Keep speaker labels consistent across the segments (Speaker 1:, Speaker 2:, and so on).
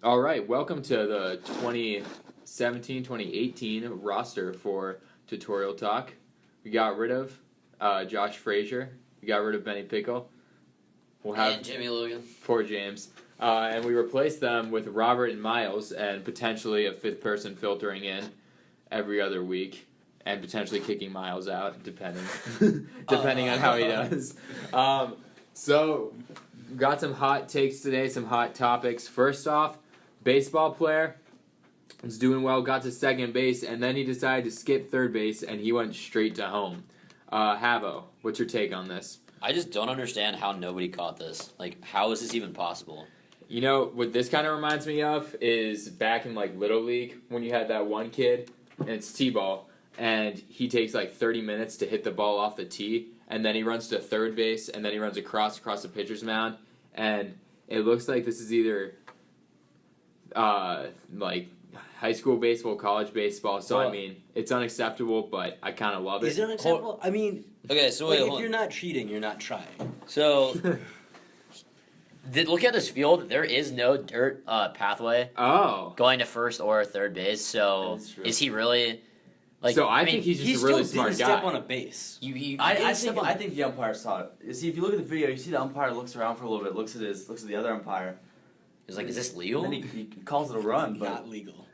Speaker 1: All right, welcome to the 2017-2018 roster for Tutorial Talk. We got rid of Josh Frazier. We got rid of Benny Pickle. We'll have
Speaker 2: And Jimmy Logan.
Speaker 1: Poor James. And we replaced them with Robert and Miles and potentially a fifth person filtering in every other week and potentially kicking Miles out, depending on how he does. So, got some hot takes today, some hot topics. First off, baseball player was doing well, got to second base, and then he decided to skip third base, and he went straight to home. Havo, what's your take on this?
Speaker 2: I just don't understand how nobody caught this. Like, how is this even possible?
Speaker 1: You know, what this kind of reminds me of is back in, Little League, when you had that one kid, and it's T-ball, and he takes, 30 minutes to hit the ball off the tee, and then he runs to third base, and then he runs across the pitcher's mound, and it looks like this is either high school baseball, college baseball. So I mean, it's unacceptable, but I kind of love it.
Speaker 3: Is it unacceptable? I mean,
Speaker 2: okay, so wait,
Speaker 3: if you're not cheating, you're not trying.
Speaker 2: So, look at this field. There is no dirt pathway going to first or third base. So, is he really?
Speaker 1: I think he's just a really smart guy.
Speaker 3: He step on a base.
Speaker 4: I think the umpire saw it. You see, if you look at the video, you see the umpire looks around for a little bit, looks at the other umpire.
Speaker 2: He's like, is this legal?
Speaker 4: And then he calls it a run, but
Speaker 3: not legal.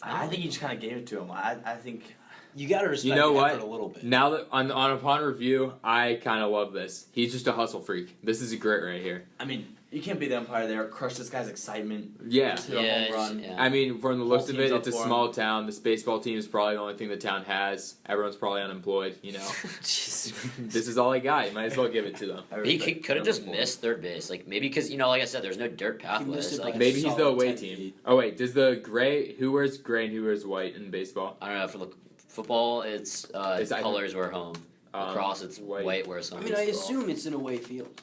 Speaker 4: I think he just kind of gave it to him. I think
Speaker 3: you gotta respect
Speaker 1: the
Speaker 3: effort a little bit.
Speaker 1: Now that upon review, I kind of love this. He's just a hustle freak. This is great right here.
Speaker 4: I mean, you can't be the umpire there. Crush this guy's excitement.
Speaker 1: Yeah.
Speaker 4: Just hit a home run.
Speaker 2: Yeah.
Speaker 1: I mean, from the looks of it, it's a
Speaker 4: for
Speaker 1: small town. This baseball team is probably the only thing the town has. Everyone's probably unemployed, you know. This is all I got. You might as well give it to them.
Speaker 2: He could have just missed third base. Maybe because, like I said, there's no dirt pathways.
Speaker 1: Maybe he's the away team. Oh, wait. Does the gray... Who wears gray and who wears white in baseball?
Speaker 2: I don't know. For the football, it's colors were home. Across, it's white where's home.
Speaker 3: I mean, I assume it's an away field.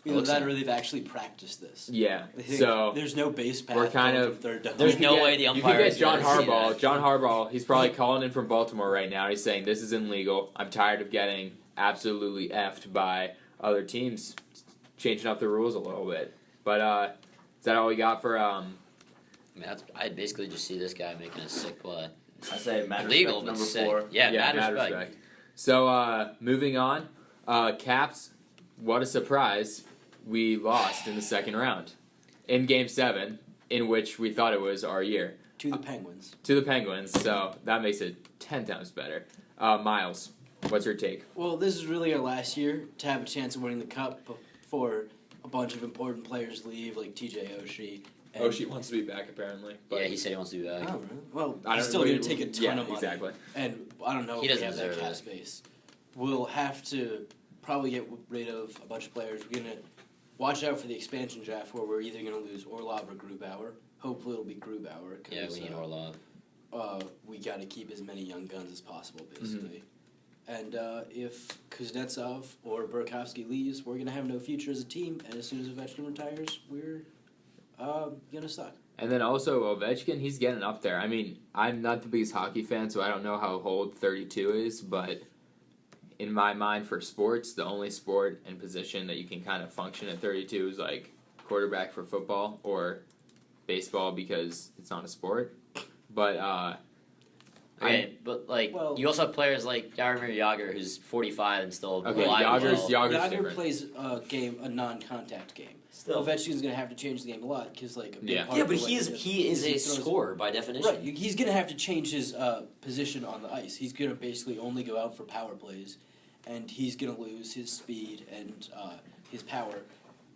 Speaker 3: They've actually practiced this.
Speaker 1: Yeah. So
Speaker 3: there's no base path.
Speaker 1: We're kind of
Speaker 3: third down.
Speaker 2: There's no way the umpire.
Speaker 1: You can get John Harbaugh. John Harbaugh. He's probably calling in from Baltimore right now. He's saying this is illegal. I'm tired of getting absolutely effed by other teams, changing up the rules a little bit. But is that all we got for?
Speaker 2: I mean, I basically just see this guy making a sick play.
Speaker 4: I say mad
Speaker 2: Legal,
Speaker 4: respect,
Speaker 2: but
Speaker 4: number
Speaker 2: sick.
Speaker 4: 4.
Speaker 2: Yeah, mad respect.
Speaker 1: So moving on, Caps. What a surprise! We lost in the second round, in Game 7, in which we thought it was our year.
Speaker 3: To the Penguins.
Speaker 1: So that makes it 10 times better. Miles, what's your take?
Speaker 3: Well, this is really our last year to have a chance of winning the Cup before a bunch of important players leave, like TJ Oshie.
Speaker 1: Oshie wants to be back, apparently. But
Speaker 2: yeah, he said he wants to be back.
Speaker 3: Oh, really? Well, he's still going to take a ton of money.
Speaker 1: Exactly.
Speaker 3: And I don't know
Speaker 2: if
Speaker 3: we have that cap space. We'll have to probably get rid of a bunch of players. We're going to watch out for the expansion draft where we're either going to lose Orlov or Grubauer. Hopefully it'll be Grubauer.
Speaker 2: Yeah, we need Orlov.
Speaker 3: We got to keep as many young guns as possible, basically. Mm-hmm. And if Kuznetsov or Burakovsky leaves, we're going to have no future as a team. And as soon as Ovechkin retires, we're going to suck.
Speaker 1: And then also Ovechkin, he's getting up there. I mean, I'm not the biggest hockey fan, so I don't know how old 32 is, but in my mind, for sports, the only sport and position that you can kind of function at 32 is quarterback for football or baseball because it's not a sport. But
Speaker 2: you also have players like Jaromir Jagr, who's 45 and still alive.
Speaker 1: Jagr
Speaker 3: plays a non-contact game. Still, Ovechkin's going to have to change the game a lot because
Speaker 2: but he is a scorer by definition.
Speaker 3: Right, he's going to have to change his position on the ice. He's going to basically only go out for power plays, and he's going to lose his speed and his power,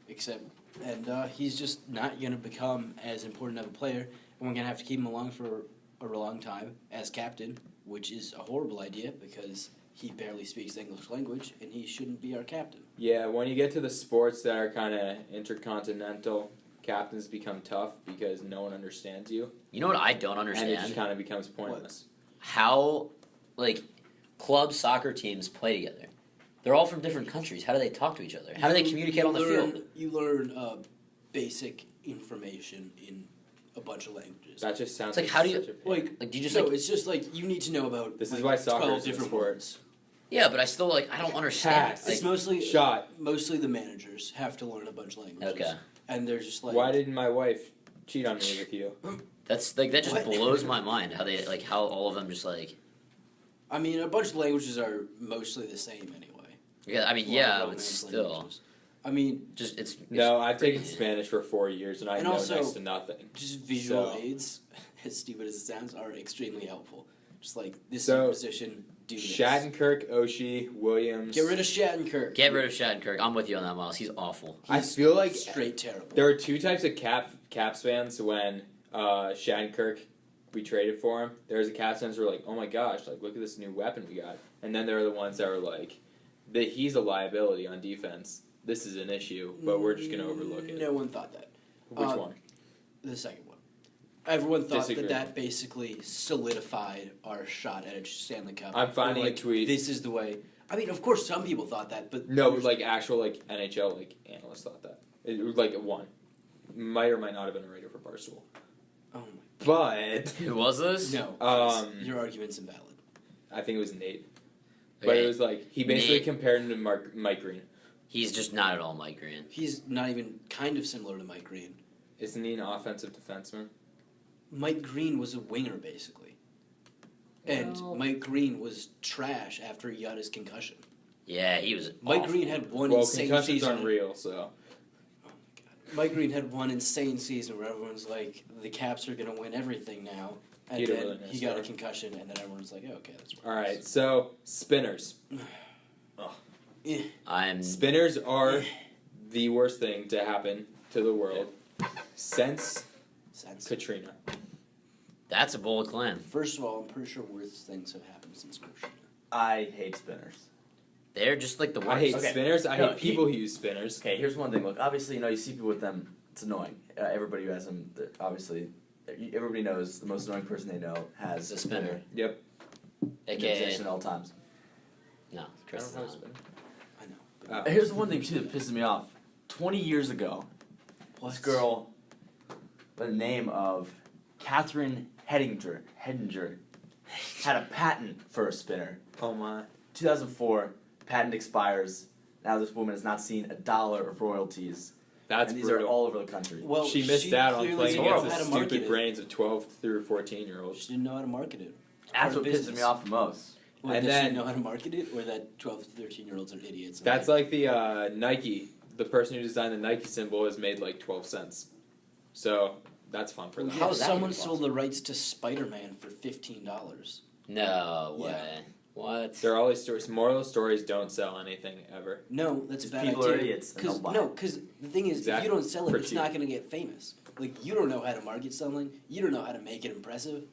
Speaker 3: he's just not going to become as important of a player, and we're going to have to keep him along for a long time as captain, which is a horrible idea because he barely speaks the English language, and he shouldn't be our captain.
Speaker 1: Yeah, when you get to the sports that are kind of intercontinental, captains become tough because no one understands you.
Speaker 2: You know what I don't understand?
Speaker 1: And it just kind of becomes pointless.
Speaker 2: How, club soccer teams play together. They're all from different countries. How do they talk to each other? How do they communicate on the field?
Speaker 3: You learn basic information in a bunch of languages.
Speaker 1: That just sounds
Speaker 2: like how do you
Speaker 3: do you just it's just you need to know about
Speaker 1: this is why soccer
Speaker 3: 12
Speaker 1: is
Speaker 3: different
Speaker 1: words.
Speaker 2: Yeah, but I still I don't understand.
Speaker 3: It's mostly mostly the managers have to learn a bunch of languages.
Speaker 2: Okay.
Speaker 3: And they're just
Speaker 1: why didn't my wife cheat on me with you.
Speaker 2: That's like that just
Speaker 3: What?
Speaker 2: blows my mind how how all of them just like
Speaker 3: I mean, a bunch of languages are mostly the same anyway.
Speaker 2: yeah. I mean,
Speaker 3: A lot
Speaker 2: yeah,
Speaker 3: of
Speaker 2: but
Speaker 3: Romance
Speaker 2: still,
Speaker 3: languages. I mean,
Speaker 2: just it's
Speaker 1: No, I've taken
Speaker 2: crazy.
Speaker 1: Spanish for 4 years, and I
Speaker 3: And
Speaker 1: know
Speaker 3: also-
Speaker 1: next to nothing.
Speaker 3: just visual
Speaker 1: So-
Speaker 3: aids, as stupid as it sounds, are extremely helpful. Just like this
Speaker 1: So,
Speaker 3: is your position, do this.
Speaker 1: Shattenkirk, Oshie, Williams.
Speaker 3: Get rid of Shattenkirk.
Speaker 2: Get rid of Shattenkirk. I'm with you on that, Miles. He's awful.
Speaker 1: I feel like
Speaker 3: straight terrible.
Speaker 1: there are two types of Caps fans when Shattenkirk, we traded for him. There's a Caps fans who are like, oh my gosh, like look at this new weapon we got. And then there are the ones that are like, that he's a liability on defense. This is an issue, but we're just going to overlook it.
Speaker 3: No one thought that.
Speaker 1: Which one?
Speaker 3: The second one. Everyone thought
Speaker 1: Disagree.
Speaker 3: that basically solidified our shot at a Stanley Cup.
Speaker 1: I'm finding
Speaker 3: Like,
Speaker 1: a tweet.
Speaker 3: This is the way. I mean, of course, some people thought that, but
Speaker 1: No, like actual like NHL like analysts thought that. It was like one. Might or might not have been a writer for Barstool.
Speaker 3: Oh
Speaker 1: But
Speaker 2: Who was this?
Speaker 3: my. No. Your argument's invalid.
Speaker 1: I think it was Nate. But
Speaker 2: Okay,
Speaker 1: it was like he basically
Speaker 2: Nate.
Speaker 1: compared him to Mike Green.
Speaker 2: He's just not at all Mike Green.
Speaker 3: He's not even kind of similar to Mike Green.
Speaker 1: Isn't he an offensive defenseman?
Speaker 3: Mike Green was a winger, basically. And
Speaker 2: Well-
Speaker 3: Mike Green was trash after he got his concussion.
Speaker 2: Yeah, he was.
Speaker 3: Mike
Speaker 2: awful.
Speaker 3: Green had one
Speaker 1: Well,
Speaker 3: insane
Speaker 1: concussions
Speaker 3: season.
Speaker 1: aren't real, so
Speaker 3: Mike Green had one insane season where everyone's like, the Caps are going to win everything now. And
Speaker 1: He had a
Speaker 3: then
Speaker 1: really nice
Speaker 3: he got a
Speaker 1: start.
Speaker 3: concussion, and then everyone's like, oh, okay, that's
Speaker 1: all right. So spinners.
Speaker 2: I'm.
Speaker 1: Spinners are the worst thing to happen to the world since
Speaker 3: sense.
Speaker 1: Katrina.
Speaker 2: That's a bold claim.
Speaker 3: First of all, I'm pretty sure worse things have happened since Katrina.
Speaker 4: I hate spinners.
Speaker 2: They're just like the worst.
Speaker 1: I hate
Speaker 4: Okay.
Speaker 1: spinners. I
Speaker 4: No,
Speaker 1: hate people who use spinners.
Speaker 4: Okay, here's one thing. Look, obviously, you see people with them. It's annoying. Everybody who has them, obviously, everybody knows the most annoying person they know has
Speaker 2: It's a spinner.
Speaker 1: Yep.
Speaker 4: in
Speaker 2: AKA.
Speaker 4: possession at all times.
Speaker 2: No,
Speaker 1: I
Speaker 2: Chris is
Speaker 1: don't have a
Speaker 2: not.
Speaker 1: spinner.
Speaker 3: I know.
Speaker 1: Oh.
Speaker 4: Here's the one thing too that pisses me off. 20 years ago, this girl by the name of Catherine Hettinger had a patent for a spinner.
Speaker 1: Oh my.
Speaker 4: 2004, patent expires. Now this woman has not seen $1 of royalties.
Speaker 1: That's
Speaker 4: and these
Speaker 1: brutal.
Speaker 4: are all over the country.
Speaker 3: Well,
Speaker 1: She missed out on
Speaker 3: clearly
Speaker 1: playing
Speaker 3: didn't know
Speaker 1: against
Speaker 3: how
Speaker 1: the
Speaker 3: to market
Speaker 1: stupid
Speaker 3: it.
Speaker 1: brains of 12 through 14-year-olds.
Speaker 3: She didn't know how to market it.
Speaker 4: That's
Speaker 3: Or
Speaker 4: what pisses
Speaker 3: business.
Speaker 4: me off the most.
Speaker 3: Well,
Speaker 1: And
Speaker 3: does
Speaker 1: then-
Speaker 3: she know how to market it, or that 12 to 13-year-olds are idiots? and
Speaker 1: That's like the Nike. The person who designed the Nike symbol has made like 12 cents. So that's fun for them.
Speaker 2: How
Speaker 3: How
Speaker 2: is that
Speaker 3: someone
Speaker 2: even
Speaker 3: sold the rights to Spider-Man for $15?
Speaker 2: No
Speaker 3: Yeah.
Speaker 2: way. What?
Speaker 1: They're always stories. Moral stories don't sell anything ever.
Speaker 3: No, that's a
Speaker 4: Because
Speaker 3: bad
Speaker 4: people
Speaker 3: idea.
Speaker 4: are idiots and they'll buy
Speaker 3: No,
Speaker 4: it.
Speaker 3: because the thing is, if
Speaker 1: Exactly.
Speaker 3: you don't sell it,
Speaker 1: For
Speaker 3: it's
Speaker 1: cheap.
Speaker 3: not going to get famous. Like, you don't know how to market something. You don't know how to make it impressive.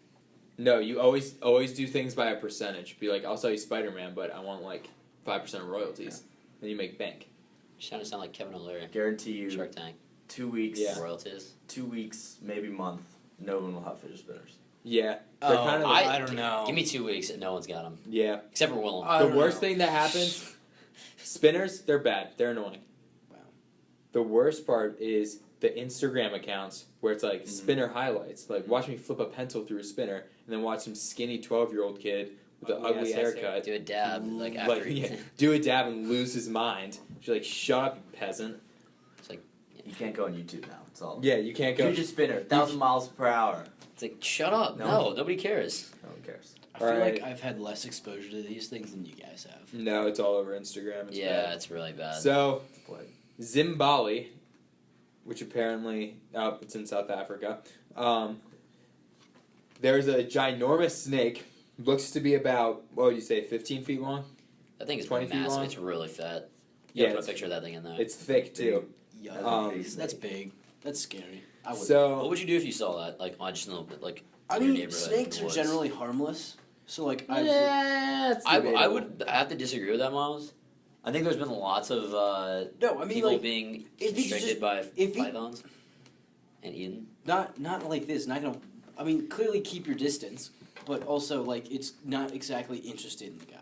Speaker 1: No, you always do things by a percentage. Be like, I'll sell you Spider-Man, but I want like 5% of royalties. Then you make bank.
Speaker 2: You're trying to sound like Kevin O'Leary.
Speaker 4: Guarantee you,
Speaker 2: Shark Tank.
Speaker 4: 2 weeks,
Speaker 1: Yeah.
Speaker 2: Royalties.
Speaker 4: 2 weeks, maybe month, no one will have fidget spinners.
Speaker 1: Yeah. They're kind of
Speaker 3: I don't know.
Speaker 2: Give me 2 weeks and no one's got them.
Speaker 1: yeah.
Speaker 2: Except for Willem.
Speaker 3: I
Speaker 1: The
Speaker 3: don't
Speaker 1: worst
Speaker 3: know.
Speaker 1: thing that happens, spinners, they're bad. They're annoying.
Speaker 3: Wow.
Speaker 1: The worst part is the Instagram accounts where it's like spinner highlights. Like, watch me flip a pencil through a spinner, and then watch some skinny 12-year-old kid with an ugly
Speaker 4: Ugly-ass
Speaker 1: haircut.
Speaker 2: Do a dab, like after
Speaker 1: Like,
Speaker 2: he-
Speaker 1: yeah, do a dab and lose his mind. She's like, shut up, you peasant.
Speaker 4: You can't go on YouTube now. It's all.
Speaker 1: Yeah, you can't go.
Speaker 4: Fidget spinner, 1,000 miles per hour.
Speaker 2: It's like, shut up.
Speaker 4: No.
Speaker 2: No, nobody cares.
Speaker 4: No one cares.
Speaker 3: I feel
Speaker 1: Alright.
Speaker 3: like I've had less exposure to these things than you guys have.
Speaker 1: No, it's all over Instagram. It's
Speaker 2: Yeah,
Speaker 1: bad.
Speaker 2: it's really bad.
Speaker 1: So,
Speaker 4: It's a plague.
Speaker 1: Zimbali, which apparently, it's in South Africa. There's a ginormous snake. Looks to be about, what would you say, 15 feet long?
Speaker 2: that thing is
Speaker 1: 20 feet
Speaker 2: massive.
Speaker 1: long?
Speaker 2: It's really fat.
Speaker 1: Yeah,
Speaker 2: Yeah, put a
Speaker 1: it's-
Speaker 2: picture of that thing in there.
Speaker 1: It's thick too.
Speaker 3: Yikes. That's big. That's scary. I would.
Speaker 2: What
Speaker 1: So,
Speaker 2: would you do if you saw that? Like, on just a little bit, like,
Speaker 3: I
Speaker 2: in your
Speaker 3: mean,
Speaker 2: neighborhood,
Speaker 3: snakes
Speaker 2: in the
Speaker 3: are
Speaker 2: woods?
Speaker 3: generally harmless. So, like, I
Speaker 1: yeah, it's
Speaker 2: I
Speaker 1: debatable.
Speaker 2: would have to disagree with that, Miles. I think there's been lots of
Speaker 3: no, I mean,
Speaker 2: people
Speaker 3: like,
Speaker 2: being
Speaker 3: if he's
Speaker 2: constricted
Speaker 3: just-
Speaker 2: by
Speaker 3: if he-
Speaker 2: pythons and eaten.
Speaker 3: not like this. Not gonna. I mean, clearly keep your distance, but also like it's not exactly interested in the guy.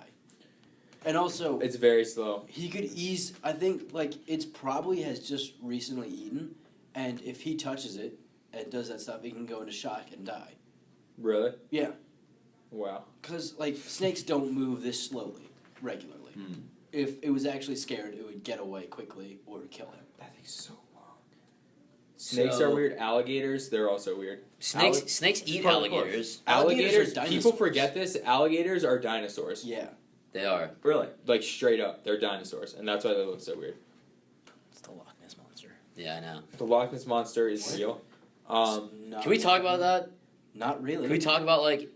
Speaker 3: And also,
Speaker 1: It's very slow.
Speaker 3: he could ease. I think like it's probably has just recently eaten, and if he touches it and does that stuff, it can go into shock and die.
Speaker 1: Really?
Speaker 3: Yeah,
Speaker 1: Wow.
Speaker 3: because like snakes don't move this slowly regularly. If it was actually scared, it would get away quickly or kill him.
Speaker 1: That thing's so long. Snakes
Speaker 3: So-
Speaker 1: are weird. Alligators, they're also weird.
Speaker 2: Snakes eat
Speaker 4: Part of the course.
Speaker 2: alligators.
Speaker 3: Alligators are
Speaker 1: People
Speaker 3: dinosaurs.
Speaker 1: forget this. Alligators are dinosaurs.
Speaker 3: Yeah.
Speaker 2: They are.
Speaker 4: Really?
Speaker 1: Like straight up, they're dinosaurs, and that's why they look so weird.
Speaker 3: It's the Loch Ness monster.
Speaker 2: Yeah, I know.
Speaker 1: The Loch Ness monster is real.
Speaker 2: Can we talk about that?
Speaker 3: Not really.
Speaker 2: Can we talk about like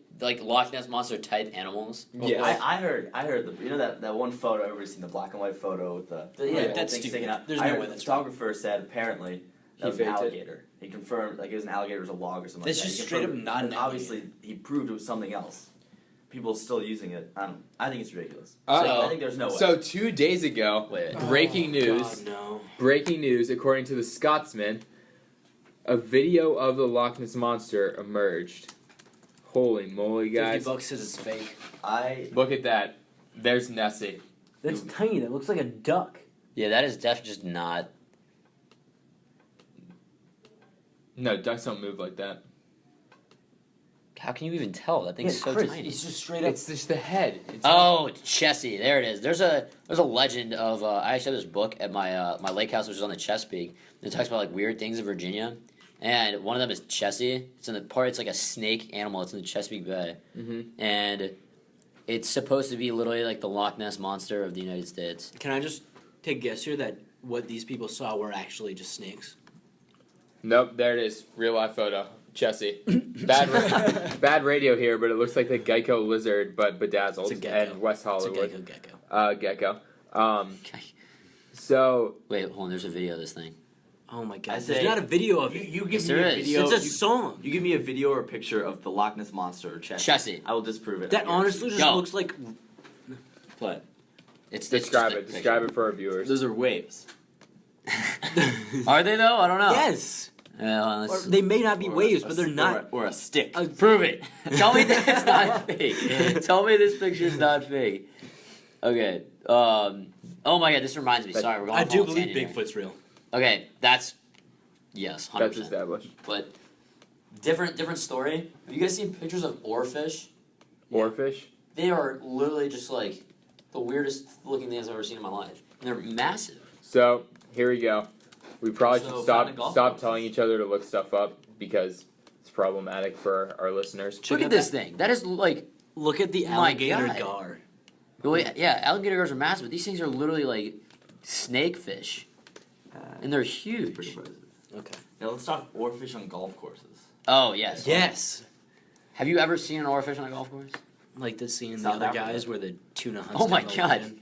Speaker 2: Loch Ness monster type animals?
Speaker 1: Yeah.
Speaker 4: I heard the that one photo, everybody's seen the black and white photo with the
Speaker 2: Yeah,
Speaker 4: whole
Speaker 3: that's
Speaker 4: thing
Speaker 3: stupid.
Speaker 4: sticking out.
Speaker 3: There's
Speaker 4: I
Speaker 3: no
Speaker 4: heard
Speaker 3: way
Speaker 4: the
Speaker 3: that's
Speaker 4: photographer said apparently that
Speaker 1: He
Speaker 4: was an
Speaker 1: faked it.
Speaker 4: alligator. He confirmed like it was an alligator, it was a log or something.
Speaker 3: That's
Speaker 4: like that.
Speaker 3: just
Speaker 4: He
Speaker 3: straight up
Speaker 4: confirmed-
Speaker 3: not an
Speaker 4: and obviously he proved it was something else. People still using it. I think it's ridiculous.
Speaker 1: Uh-oh.
Speaker 4: I think there's no way.
Speaker 1: So 2 days ago,
Speaker 2: Wait.
Speaker 1: breaking news.
Speaker 3: God, no.
Speaker 1: Breaking news, according to the Scotsman, a video of the Loch Ness monster emerged. Holy moly, guys!
Speaker 3: $50 says it's fake.
Speaker 1: Look at that. There's Nessie.
Speaker 3: That's tiny. That looks like a duck.
Speaker 2: Yeah, that is definitely just not.
Speaker 1: No, ducks don't move like that.
Speaker 2: How can you even tell? That thing's so
Speaker 3: Chris,
Speaker 2: tiny.
Speaker 3: It's just straight up.
Speaker 1: It's just the head. It's
Speaker 2: Oh, Chessie, there it is. There's a legend of I actually have this book at my my lake house, which is on the Chesapeake. It talks about like weird things in Virginia, and one of them is Chessie. It's in the part. It's like a snake animal. It's in the Chesapeake Bay, and it's supposed to be literally like the Loch Ness monster of the United States.
Speaker 3: Can I just take a guess here that what these people saw were actually just snakes?
Speaker 1: Nope, there it is. Real life photo. Chessie. Bad radio here, but it looks like the Geico lizard, but bedazzled.
Speaker 3: It's a gecko.
Speaker 1: And West Hollywood.
Speaker 3: It's a gecko.
Speaker 1: Gecko. So
Speaker 2: Wait, hold on. There's a video of this thing.
Speaker 3: Oh my god.
Speaker 4: I
Speaker 3: There's
Speaker 4: say-
Speaker 3: not a video of it.
Speaker 4: you give
Speaker 2: Yes,
Speaker 4: me
Speaker 2: there
Speaker 4: a
Speaker 2: is.
Speaker 4: video.
Speaker 3: It's a song.
Speaker 4: You give me a video or a picture of the Loch Ness monster or Chessie.
Speaker 2: Chessie.
Speaker 4: I will disprove it.
Speaker 3: That honestly just
Speaker 2: Go.
Speaker 3: looks like.
Speaker 4: What?
Speaker 2: It's
Speaker 1: describe
Speaker 2: just a
Speaker 1: it. Describe it for our viewers.
Speaker 4: Those are waves.
Speaker 2: Are they though? I don't know.
Speaker 3: Yes.
Speaker 2: Yeah, well,
Speaker 3: Or
Speaker 2: let's-
Speaker 3: they may not be
Speaker 4: Or
Speaker 3: waves,
Speaker 4: a-
Speaker 3: but they're not.
Speaker 4: Or a stick.
Speaker 2: Prove it. Tell me that it's not fake. Tell me this picture's not fake. Okay. Oh my god, this reminds me. Sorry, we're going.
Speaker 3: I
Speaker 2: off
Speaker 3: do
Speaker 2: on a
Speaker 3: believe
Speaker 2: tangent here.
Speaker 3: Bigfoot's real.
Speaker 2: Okay, that's yes, 100%.
Speaker 1: That's established.
Speaker 2: But different story. Have you guys seen pictures of oarfish?
Speaker 1: Oarfish?
Speaker 2: They are literally just like the weirdest looking things I've ever seen in my life. And they're massive.
Speaker 1: So, here we go. We probably
Speaker 2: So,
Speaker 1: should
Speaker 2: find a golf
Speaker 1: stop
Speaker 2: course.
Speaker 1: telling each other to look stuff up because it's problematic for our listeners.
Speaker 2: Look at this thing. That is like,
Speaker 3: Look at the
Speaker 2: My
Speaker 3: alligator
Speaker 2: God.
Speaker 3: gar.
Speaker 2: the way, yeah, alligator gars are massive, but these things are literally like snake fish, and they're
Speaker 4: Pretty
Speaker 2: huge.
Speaker 4: impressive.
Speaker 3: Okay.
Speaker 4: Now let's talk oarfish on golf courses.
Speaker 2: Oh yes.
Speaker 3: Yes.
Speaker 2: Have you ever seen an oarfish on a golf course?
Speaker 3: Like the scene in the
Speaker 4: South
Speaker 3: other
Speaker 4: Africa.
Speaker 3: guys where the tuna hunts.
Speaker 2: Oh my
Speaker 3: down the
Speaker 2: god.
Speaker 3: land.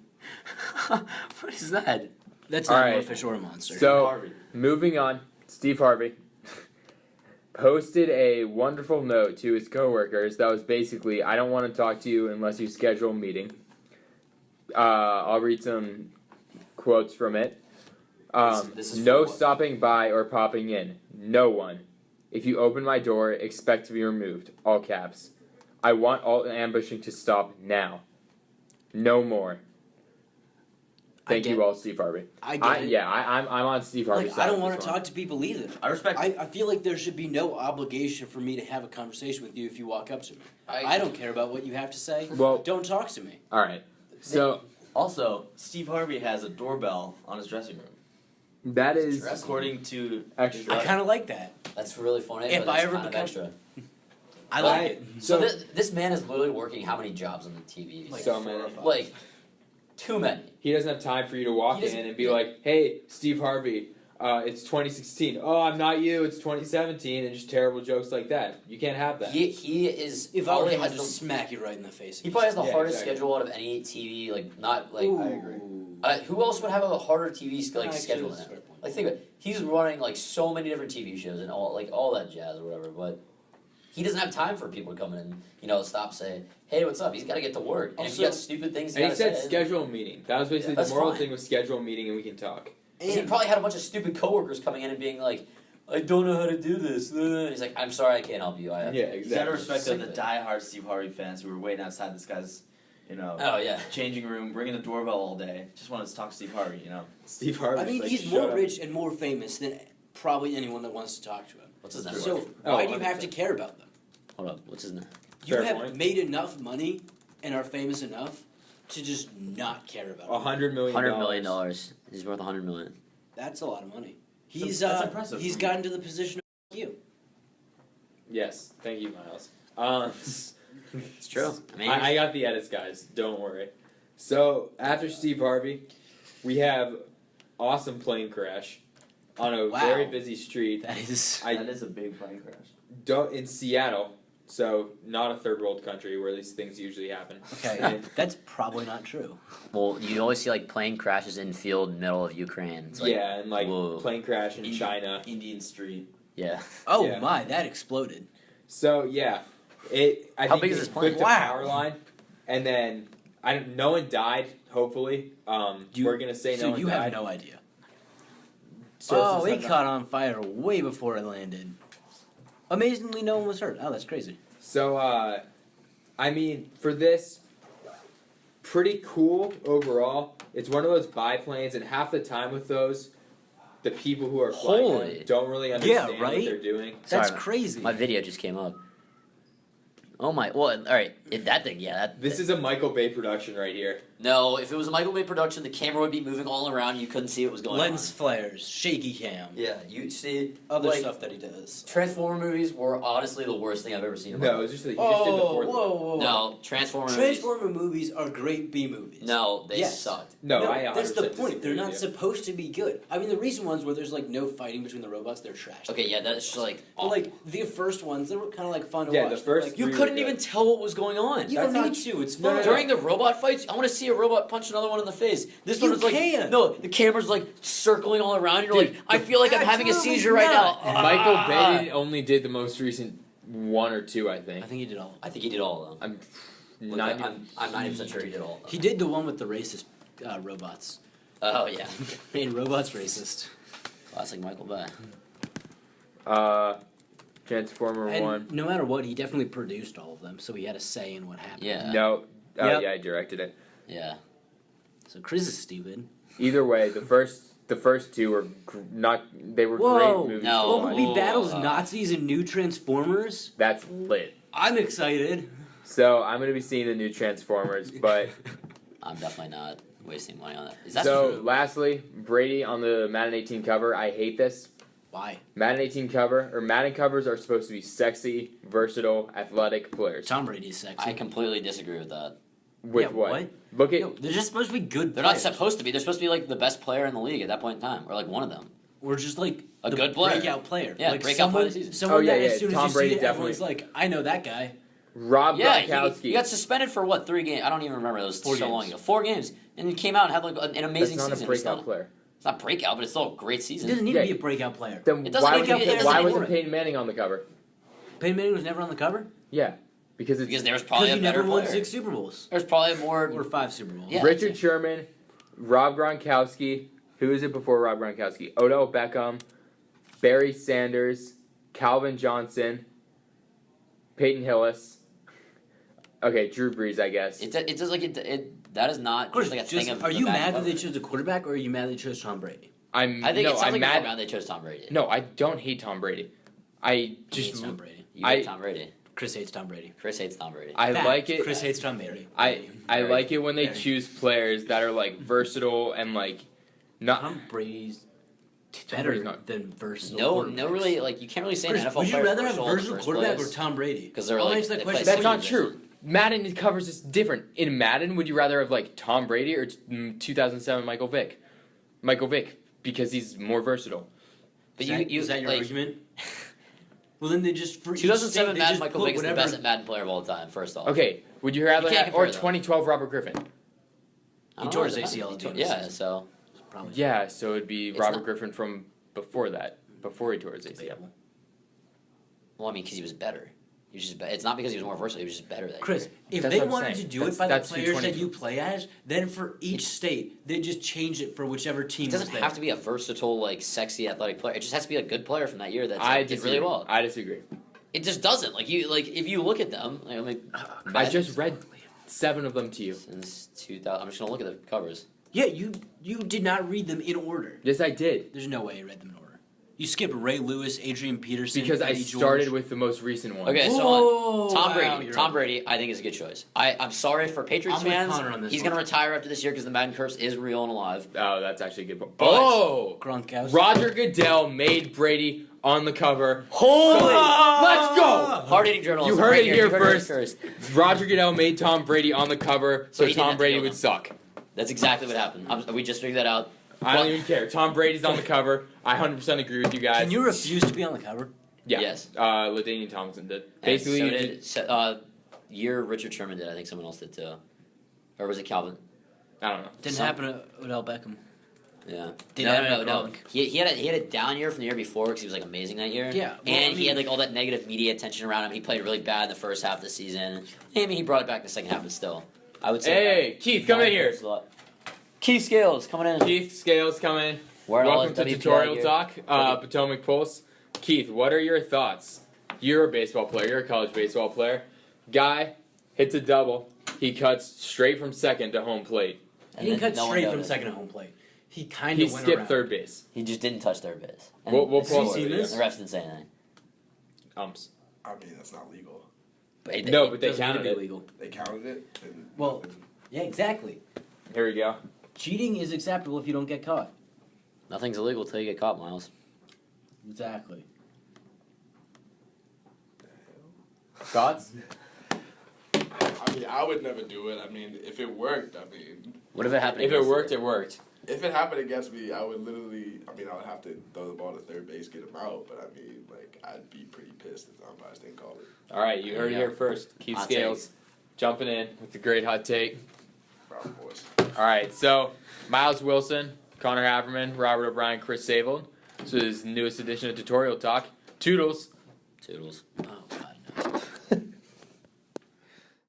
Speaker 2: What is that?
Speaker 3: That's
Speaker 1: All
Speaker 3: not
Speaker 1: right.
Speaker 3: an fish or a monster.
Speaker 1: So-
Speaker 4: Harvey.
Speaker 1: Moving on, Steve Harvey posted a wonderful note to his coworkers that was basically, I don't want to talk to you unless you schedule a meeting. I'll read some quotes from it.
Speaker 2: This is
Speaker 1: No
Speaker 2: for what?
Speaker 1: stopping by or popping in. No one. If you open my door, expect to be removed. All caps. I want all ambushing to stop now. No more. Thank
Speaker 3: get
Speaker 1: you all, Steve Harvey.
Speaker 3: I get it.
Speaker 1: I'm on Steve Harvey's
Speaker 3: Like,
Speaker 1: side.
Speaker 3: I don't
Speaker 1: on
Speaker 3: want
Speaker 1: this
Speaker 3: to
Speaker 1: one.
Speaker 3: talk to people either.
Speaker 4: I respect.
Speaker 3: I feel like there should be no obligation for me to have a conversation with you if you walk up to me. I don't care about what you have to say.
Speaker 1: Well,
Speaker 3: Don't talk to me.
Speaker 1: all right. So
Speaker 4: Also, Steve Harvey has a doorbell on his dressing room.
Speaker 1: that is
Speaker 2: Dress-
Speaker 4: According to
Speaker 1: extra.
Speaker 3: I kind of like that.
Speaker 2: That's really funny.
Speaker 3: If
Speaker 2: but
Speaker 3: I
Speaker 2: it's
Speaker 3: ever
Speaker 2: kind of
Speaker 3: become-
Speaker 2: extra.
Speaker 3: I like
Speaker 1: Right.
Speaker 3: it.
Speaker 2: So
Speaker 1: So,
Speaker 2: this man is literally working how many jobs on the TV?
Speaker 3: Like
Speaker 1: so
Speaker 3: 4 or
Speaker 1: many.
Speaker 3: 5.
Speaker 2: Like too many.
Speaker 1: he doesn't have time for you to walk
Speaker 2: He doesn't-
Speaker 1: in and be like, "Hey, Steve Harvey, it's 2016. Oh, I'm not you. It's 2017," and just terrible jokes like that. You can't have that.
Speaker 2: He is
Speaker 3: If I were
Speaker 2: probably
Speaker 3: him, I'd
Speaker 2: has
Speaker 3: just
Speaker 2: the,
Speaker 3: smack you right in the face.
Speaker 2: he probably has the
Speaker 1: Yeah,
Speaker 2: hardest
Speaker 1: exactly.
Speaker 2: schedule out of any TV. Like not like
Speaker 3: Ooh.
Speaker 4: I agree.
Speaker 2: who else would have a harder TV like
Speaker 3: Actually,
Speaker 2: schedule
Speaker 3: that's
Speaker 2: than
Speaker 3: a
Speaker 2: him?
Speaker 3: fair point.
Speaker 2: Like think of it. He's running like so many different TV shows and all that jazz or whatever, but he doesn't have time for people to come in and stop saying, "Hey, what's up?" He's got to get to work. And if he
Speaker 3: Also-
Speaker 2: got stupid things
Speaker 1: And he
Speaker 2: to
Speaker 1: said
Speaker 2: say,
Speaker 1: schedule a meeting. That was basically
Speaker 2: That's
Speaker 1: the moral
Speaker 2: fine.
Speaker 1: thing was schedule a meeting and we can talk.
Speaker 2: 'cause he probably had a bunch of stupid coworkers coming in and being like, "I don't know how to do this." And he's like, "I'm sorry, I can't help you. I have
Speaker 1: Yeah,
Speaker 4: You gotta
Speaker 1: exactly.
Speaker 4: respect
Speaker 2: Sick
Speaker 4: the
Speaker 2: of it.
Speaker 4: diehard Steve Harvey fans who were waiting outside this guy's,
Speaker 2: Oh yeah.
Speaker 4: changing room, ringing the doorbell all day. Just wanted to talk to Steve Harvey,
Speaker 1: Steve Harvey.
Speaker 3: I mean,
Speaker 1: like,
Speaker 3: he's
Speaker 1: shut
Speaker 3: more
Speaker 1: up.
Speaker 3: rich and more famous than probably anyone that wants to talk to him.
Speaker 2: What's his name?
Speaker 3: So
Speaker 1: Oh,
Speaker 3: why do you have
Speaker 1: 100%.
Speaker 3: to care about them?
Speaker 2: Hold up. What's his name?
Speaker 3: You
Speaker 1: Fair
Speaker 3: have
Speaker 1: point.
Speaker 3: made enough money and are famous enough to just not care about it.
Speaker 1: $100 million.
Speaker 2: $100 million. He's worth $100 million.
Speaker 3: That's a lot of money.
Speaker 4: That's impressive
Speaker 3: He's
Speaker 4: for me.
Speaker 3: gotten to the position of you.
Speaker 1: Yes, thank you, Miles.
Speaker 2: It's true. I mean,
Speaker 1: I got the edits, guys. Don't worry. So after Steve Harvey, we have awesome plane crash on a
Speaker 3: Wow.
Speaker 1: very busy street.
Speaker 3: That is.
Speaker 4: That is a big plane crash.
Speaker 1: In Seattle, so not a third world country where these things usually happen.
Speaker 3: Okay, that's probably not true.
Speaker 2: well, you always see like plane crashes in field middle of Ukraine. It's like,
Speaker 1: yeah, and like
Speaker 2: whoa.
Speaker 1: plane crash in
Speaker 4: Indian-
Speaker 1: China.
Speaker 4: Indian Street.
Speaker 2: Yeah.
Speaker 3: Oh
Speaker 1: Yeah.
Speaker 3: my, that exploded.
Speaker 1: So yeah, I
Speaker 2: How
Speaker 1: think
Speaker 2: big is
Speaker 1: it
Speaker 2: this plane?
Speaker 1: clipped a
Speaker 3: Wow.
Speaker 1: power line, and then no one died. Hopefully, we're gonna say
Speaker 3: So
Speaker 1: no one
Speaker 3: you
Speaker 1: died.
Speaker 3: have no idea.
Speaker 1: So
Speaker 3: It
Speaker 1: since I'm
Speaker 3: caught on fire way before it landed. Amazingly, no one was hurt. Oh, that's crazy.
Speaker 1: So, I mean, for this, pretty cool overall. It's one of those biplanes, and half the time with those, the people who are flying
Speaker 2: Holy.
Speaker 1: them don't really understand
Speaker 3: right?
Speaker 1: what they're doing.
Speaker 3: That's
Speaker 2: Sorry,
Speaker 3: crazy.
Speaker 2: My video just came up. Oh my! Well, all right. That thing, yeah.
Speaker 1: This is a Michael Bay production right here.
Speaker 2: No, if it was a Michael Bay production, the camera would be moving all around. You couldn't see what was going
Speaker 3: Lens
Speaker 2: on.
Speaker 3: flares, shaky cam,
Speaker 2: Yeah, you see.
Speaker 3: other
Speaker 2: like,
Speaker 3: stuff that he does.
Speaker 2: Transformer movies were honestly the worst thing I've ever seen. In my
Speaker 1: No,
Speaker 2: life.
Speaker 1: it's just you just did the fourth one.
Speaker 3: whoa.
Speaker 2: No, Transformer movies.
Speaker 3: Transformer movies are great B movies.
Speaker 2: No, they
Speaker 3: Yes.
Speaker 2: sucked.
Speaker 1: No, I
Speaker 3: that's the
Speaker 1: 100%
Speaker 3: point.
Speaker 1: disagree
Speaker 3: They're not
Speaker 1: with you.
Speaker 3: supposed to be good. I mean, the recent ones where there's like no fighting between the robots, they're trash.
Speaker 2: Okay, yeah, that's just like.
Speaker 3: But like the first ones, they were kind of like fun to
Speaker 1: Yeah,
Speaker 3: watch.
Speaker 1: the first
Speaker 3: Like,
Speaker 2: You
Speaker 1: three
Speaker 2: couldn't
Speaker 1: were
Speaker 2: even
Speaker 1: good.
Speaker 2: tell what was going on.
Speaker 3: you
Speaker 1: That's
Speaker 3: don't
Speaker 1: not-
Speaker 3: need to. It's
Speaker 1: No,
Speaker 3: fun.
Speaker 1: no, no.
Speaker 2: During the robot fights, I want to see a robot punch another one in the face. This one
Speaker 3: You
Speaker 2: is like
Speaker 3: can't.
Speaker 2: no, the camera's like circling all around. You're
Speaker 1: Dude,
Speaker 2: like, I feel like I'm having a
Speaker 3: absolutely
Speaker 2: seizure right
Speaker 3: not.
Speaker 2: now.
Speaker 1: Michael
Speaker 2: Ah.
Speaker 1: Bay only did the most recent one or two, I think.
Speaker 3: I think he did all.
Speaker 2: I think he did all of them.
Speaker 1: I'm
Speaker 2: Look,
Speaker 1: not.
Speaker 2: I'm 90% sure he did all of them.
Speaker 3: He did the one with the racist robots.
Speaker 2: Oh yeah,
Speaker 3: Made robots racist.
Speaker 2: classic Michael Bay.
Speaker 1: Transformer
Speaker 3: And
Speaker 1: one.
Speaker 3: no matter what, he definitely produced all of them, so he had a say in what happened.
Speaker 2: Yeah.
Speaker 1: No. Oh
Speaker 3: Yep.
Speaker 1: yeah, I directed it.
Speaker 2: Yeah.
Speaker 3: So Chris is stupid.
Speaker 1: Either way, the first two were not. They were
Speaker 3: Whoa.
Speaker 1: great movies.
Speaker 2: No.
Speaker 1: to
Speaker 3: What
Speaker 1: watch.
Speaker 3: would be
Speaker 2: Oh,
Speaker 3: battles
Speaker 2: uh,
Speaker 3: Nazis and new Transformers?
Speaker 1: That's lit.
Speaker 3: I'm excited.
Speaker 1: So I'm gonna be seeing the new Transformers, but
Speaker 2: I'm definitely not wasting money on that. Is that
Speaker 1: so
Speaker 2: true?
Speaker 1: lastly, Brady on the Madden 18 cover. I hate this.
Speaker 3: Why?
Speaker 1: Madden 18 cover or Madden covers are supposed to be sexy, versatile, athletic players.
Speaker 3: Tom Brady's sexy.
Speaker 2: I completely disagree with that.
Speaker 1: With
Speaker 3: Yeah,
Speaker 1: what?
Speaker 3: what?
Speaker 1: Look at
Speaker 3: No, they're just supposed to be good
Speaker 2: They're
Speaker 3: players.
Speaker 2: not supposed to be. They're supposed to be like the best player in the league at that point in time, or like one of them.
Speaker 3: Or just like
Speaker 2: A
Speaker 3: the
Speaker 2: good player.
Speaker 3: breakout player.
Speaker 2: Yeah,
Speaker 3: like
Speaker 2: breakout player
Speaker 3: someone,
Speaker 2: of the season.
Speaker 3: someone
Speaker 1: Oh, yeah,
Speaker 3: that
Speaker 1: yeah,
Speaker 3: as soon
Speaker 1: Tom
Speaker 3: as you
Speaker 1: Brady
Speaker 3: see it, everyone's
Speaker 1: definitely-
Speaker 3: like, I know that guy.
Speaker 1: Rob
Speaker 2: Yeah,
Speaker 1: Gronkowski.
Speaker 2: he got suspended for what 3 games? I don't even remember. That was
Speaker 3: 4
Speaker 2: so long
Speaker 3: games.
Speaker 2: ago. 4 games, and he came out and had like an
Speaker 1: That's
Speaker 2: amazing
Speaker 1: not
Speaker 2: season.
Speaker 1: a breakout player.
Speaker 2: It's not breakout, but it's still a great
Speaker 3: He
Speaker 2: season.
Speaker 3: doesn't need
Speaker 1: Yeah.
Speaker 3: to be a breakout player.
Speaker 1: Then
Speaker 2: It doesn't
Speaker 1: why,
Speaker 2: make him- it doesn't
Speaker 1: why
Speaker 2: make
Speaker 1: wasn't
Speaker 3: him-
Speaker 1: Peyton Manning on the cover?
Speaker 3: Peyton Manning was never on the cover
Speaker 1: Yeah, because it's
Speaker 2: Because there was
Speaker 3: because
Speaker 2: probably
Speaker 3: he
Speaker 2: a better
Speaker 3: never won
Speaker 2: player.
Speaker 3: 6 Super Bowls
Speaker 2: There's probably more.
Speaker 3: or 5 Super Bowls.
Speaker 2: Yeah.
Speaker 1: Richard Sherman, Rob Gronkowski. Who is it before Rob Gronkowski? Odell Beckham, Barry Sanders, Calvin Johnson, Peyton Hillis. Okay, Drew Brees, I guess.
Speaker 2: It does like that is not
Speaker 3: Of course,
Speaker 2: just like a
Speaker 3: just,
Speaker 2: thing of.
Speaker 3: are
Speaker 2: the
Speaker 3: you
Speaker 2: Madden
Speaker 3: mad that they
Speaker 2: cover.
Speaker 3: chose a quarterback, or are you mad they chose Tom Brady?
Speaker 2: I think it sounds
Speaker 1: I'm
Speaker 2: like
Speaker 1: mad.
Speaker 2: you're mad they chose Tom Brady.
Speaker 1: No, I don't hate Tom Brady. I
Speaker 3: He
Speaker 1: just
Speaker 3: hates Tom Brady.
Speaker 2: You
Speaker 1: I-
Speaker 2: hate Tom Brady.
Speaker 3: Chris hates Tom Brady.
Speaker 2: Chris hates Tom Brady.
Speaker 1: I
Speaker 3: Fact,
Speaker 1: like it.
Speaker 3: Chris hates Tom Brady.
Speaker 1: I
Speaker 2: Very,
Speaker 1: like it when they
Speaker 3: very.
Speaker 1: choose players that are like versatile and like not.
Speaker 3: Tom Brady's
Speaker 1: Tom
Speaker 3: better
Speaker 1: Brady's not-
Speaker 3: than versatile.
Speaker 2: No,
Speaker 3: quarterbacks.
Speaker 2: no, really, like you can't really say
Speaker 3: Chris,
Speaker 2: an NFL
Speaker 3: would you
Speaker 2: player
Speaker 3: rather have
Speaker 2: versatile in the
Speaker 3: versatile
Speaker 2: first
Speaker 3: quarterback
Speaker 2: place.
Speaker 3: or Tom Brady?
Speaker 2: 'Cause they're
Speaker 3: I'll
Speaker 2: like-
Speaker 3: answer that
Speaker 2: they
Speaker 3: question.
Speaker 2: play
Speaker 1: That's not
Speaker 2: position.
Speaker 1: true. Madden covers this different. In Madden, would you rather have like Tom Brady or 2007 Michael Vick? Michael Vick because he's more versatile.
Speaker 2: But
Speaker 3: Is
Speaker 2: you,
Speaker 3: that-
Speaker 2: you
Speaker 3: is that your
Speaker 2: like,
Speaker 3: argument? Well, then they just for each
Speaker 2: 2007
Speaker 3: state, they
Speaker 2: Madden
Speaker 3: just
Speaker 2: Michael
Speaker 3: put
Speaker 2: Vick is the
Speaker 3: whatever-
Speaker 2: best Madden player of all time. First off,
Speaker 1: Okay, would you rather
Speaker 2: You can't
Speaker 1: have or
Speaker 2: compare them.
Speaker 1: 2012 Robert Griffin?
Speaker 2: I
Speaker 3: He
Speaker 2: don't
Speaker 3: tore
Speaker 2: know,
Speaker 3: his
Speaker 2: it depends.
Speaker 3: ACL
Speaker 2: He
Speaker 3: at the
Speaker 2: tore-
Speaker 3: end of the
Speaker 2: Yeah,
Speaker 3: season.
Speaker 2: so
Speaker 3: Probably.
Speaker 1: Yeah, so it'd be
Speaker 2: It's
Speaker 1: Robert
Speaker 2: not-
Speaker 1: Griffin from before that, before he tore his ACL.
Speaker 3: Debatable.
Speaker 2: well, I mean, because he was better. He was just. It's not because he was more versatile. He was just better that
Speaker 3: Chris,
Speaker 2: year.
Speaker 3: if
Speaker 1: That's
Speaker 3: they
Speaker 1: what I'm
Speaker 3: wanted
Speaker 1: saying.
Speaker 3: to do
Speaker 1: That's-
Speaker 3: it by the
Speaker 1: that's who
Speaker 3: players that
Speaker 1: 22
Speaker 3: you play as, then for each state, they just change it for whichever team
Speaker 2: It doesn't
Speaker 3: was there.
Speaker 2: have to be a versatile, like sexy, athletic player. It just has to be a good player from that year that
Speaker 1: I
Speaker 2: did
Speaker 1: disagree.
Speaker 2: really well.
Speaker 1: I disagree.
Speaker 2: It just doesn't. Like if you look at them, like
Speaker 1: I just read 7 of them to you.
Speaker 2: since 2000. I'm just gonna look at the covers.
Speaker 3: Yeah, you did not read them in order.
Speaker 1: Yes, I did.
Speaker 3: There's no way I read them in order. You skip Ray Lewis, Adrian Peterson,
Speaker 1: Because I
Speaker 3: Eddie
Speaker 1: started
Speaker 3: George.
Speaker 1: with the most recent one.
Speaker 2: Okay, so
Speaker 3: Whoa,
Speaker 2: Tom Brady.
Speaker 3: wow, you're
Speaker 2: Tom
Speaker 3: right.
Speaker 2: Brady, I think is a good choice. I'm sorry for Patriots
Speaker 3: I'm with
Speaker 2: fans.
Speaker 3: Connor on this
Speaker 2: He's
Speaker 3: one.
Speaker 2: gonna retire after this year because the Madden curse is real and alive.
Speaker 1: Oh, that's actually a good point.
Speaker 2: But-
Speaker 1: Oh!
Speaker 3: Gronkowski.
Speaker 1: Roger Goodell made Brady on the cover.
Speaker 2: Holy!
Speaker 1: Let's go!
Speaker 2: Hard-hitting journalism.
Speaker 1: You heard
Speaker 2: right
Speaker 1: it here
Speaker 2: You heard it
Speaker 1: first. Roger Goodell made Tom Brady on the cover, so
Speaker 2: he didn't
Speaker 1: Tom
Speaker 2: have to
Speaker 1: Brady
Speaker 2: kill
Speaker 1: would
Speaker 2: him.
Speaker 1: suck.
Speaker 2: That's exactly what happened. We just figured that out.
Speaker 1: I don't even care. Tom Brady's on the cover. I 100% agree with you guys.
Speaker 3: Can you refuse to be on the cover?
Speaker 1: Yeah.
Speaker 2: Yes.
Speaker 1: LaDainian Tomlinson did.
Speaker 2: And
Speaker 1: Basically,
Speaker 2: so
Speaker 1: you
Speaker 2: did, year Richard Sherman did. I think someone else did too. Or was it Calvin?
Speaker 1: I don't know.
Speaker 3: Didn't
Speaker 2: Some-
Speaker 3: happen to Odell Beckham.
Speaker 2: Yeah.
Speaker 3: Did
Speaker 2: no,
Speaker 3: happen
Speaker 2: no,
Speaker 3: to
Speaker 2: no.
Speaker 3: Gronk.
Speaker 2: He had a down year from the year before because he was like amazing that year.
Speaker 3: Yeah, well,
Speaker 2: and
Speaker 3: I
Speaker 2: he
Speaker 3: mean-
Speaker 2: had like all that negative media attention around him. He played really bad in the first half of the season. I mean, he brought it back in the second half, but still, I would say.
Speaker 1: Hey, Keith, come in here.
Speaker 2: Keith Scales coming in.
Speaker 1: Keith Scales, come in.
Speaker 2: Wearing all
Speaker 1: Welcome to
Speaker 2: his WPI
Speaker 1: Tutorial
Speaker 2: gear.
Speaker 1: Talk, Potomac Pulse. Keith, what are your thoughts? You're a baseball player. You're a college baseball player. Guy hits a double. He cuts straight from second to home plate.
Speaker 2: And
Speaker 3: He didn't
Speaker 2: then
Speaker 3: cut
Speaker 2: no one
Speaker 3: straight from
Speaker 2: noticed.
Speaker 3: second to home plate. He kind
Speaker 1: He
Speaker 3: of went
Speaker 1: skipped
Speaker 3: around.
Speaker 1: third base.
Speaker 2: He just didn't touch third base. And
Speaker 1: We'll
Speaker 2: the
Speaker 1: pull up
Speaker 3: seen
Speaker 1: the video.
Speaker 3: this?
Speaker 2: refs didn't say anything.
Speaker 1: Umps.
Speaker 5: I mean, that's not legal.
Speaker 2: But
Speaker 1: No, but they
Speaker 3: Doesn't need to
Speaker 1: counted
Speaker 3: be
Speaker 1: it.
Speaker 3: legal.
Speaker 5: They counted it. And
Speaker 3: Well- Yeah, exactly.
Speaker 1: Here we go.
Speaker 3: Cheating is acceptable if you don't get caught.
Speaker 2: Nothing's illegal till you get caught, Miles.
Speaker 3: Exactly.
Speaker 1: Thoughts?
Speaker 5: I mean, I would never do it. I mean, if it worked, I mean,
Speaker 2: What if it happened?
Speaker 1: If it
Speaker 2: against
Speaker 1: worked, it worked.
Speaker 5: if it happened against me, I would literally. I mean, I would have to throw the ball to third base, get him out. But I mean, like, I'd be pretty pissed if the umpires didn't call it.
Speaker 1: All right, you heard it
Speaker 2: Yeah.
Speaker 1: here first. Keith
Speaker 2: Hot
Speaker 1: Scales jumping in with the great hot take.
Speaker 5: Bravo boys.
Speaker 1: All right, so Miles Wilson, Connor Haverman, Robert O'Brien, Chris Savold. This is the newest edition of Tutorial Talk. Toodles.
Speaker 2: Toodles.